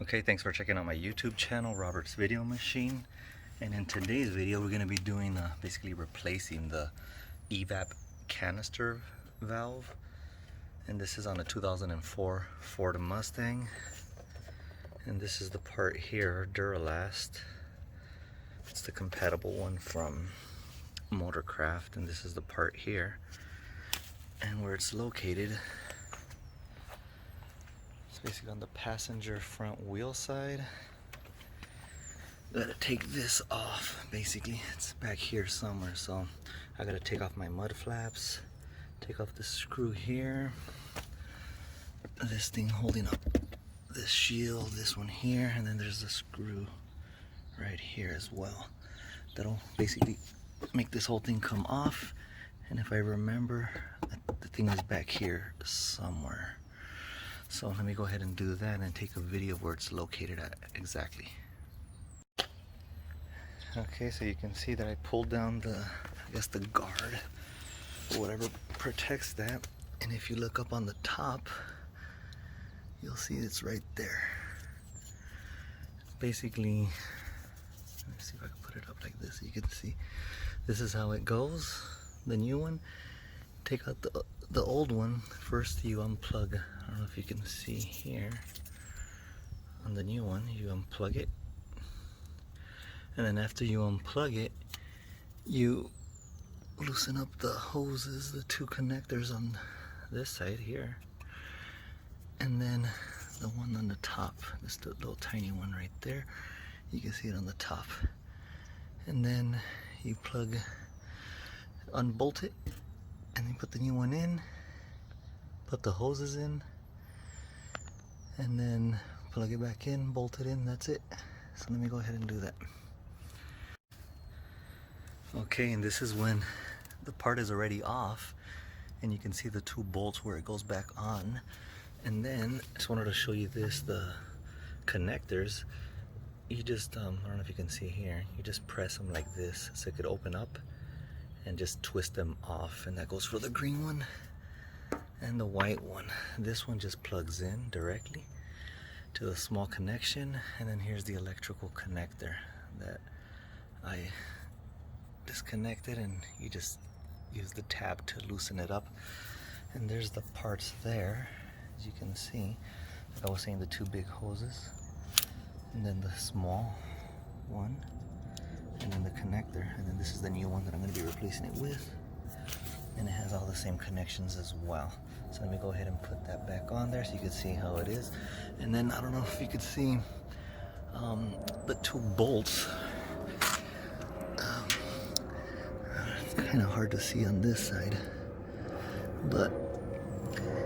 Okay, thanks for checking out my YouTube channel, Robert's Video Machine. And in today's video, we're going to be doing basically replacing the EVAP canister valve. And this is on a 2004 Ford Mustang. And this is the part here, Duralast. It's the compatible one from Motorcraft, and this is the part here. And where it's located, it's basically on the passenger front wheel side. Gotta take this off, basically. It's back here somewhere, so I gotta take off my mud flaps, take off the screw here, this thing holding up this shield, this one here, and then there's a screw right here as well. That'll basically make this whole thing come off. And if I remember, the thing is back here somewhere. So let me go ahead and do that and take a video of where it's located at exactly. Okay, so you can see that I pulled down the, I guess the guard, or whatever protects that. And if you look up on the top, you'll see it's right there. Basically, let me see if I can put it up like this so you can see. This is how it goes, the new one. Take out the old one. First you unplug, I don't know if you can see here, on the new one, you unplug it. And then after you unplug it, you loosen up the hoses, the two connectors on this side here. And then the one on the top, this little tiny one right there, you can see it on the top. And then you unbolt it, and then put the new one in, put the hoses in, and then plug it back in, bolt it in, that's it. So let me go ahead and do that. Okay, and this is when the part is already off, and you can see the two bolts where it goes back on. And then I just wanted to show you this, the connectors. You just, I don't know if you can see here, you just press them like this so it could open up and just twist them off. And that goes for the green one and the white one. This one just plugs in directly to the small connection, and then here's the electrical connector that I disconnected, and you just use the tab to loosen it up. And there's the parts there, as you can see. Like I was saying, the two big hoses, and then the small one, and then the connector, and then this is the new one that I'm going to be replacing it with, and it has all the same connections as well. So let me go ahead and put that back on there so you can see how it is. And then I don't know if you could see the two bolts. It's kind of hard to see on this side, but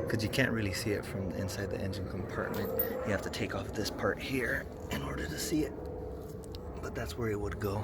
because you can't really see it from inside the engine compartment, you have to take off this part here in order to see it. But that's where it would go.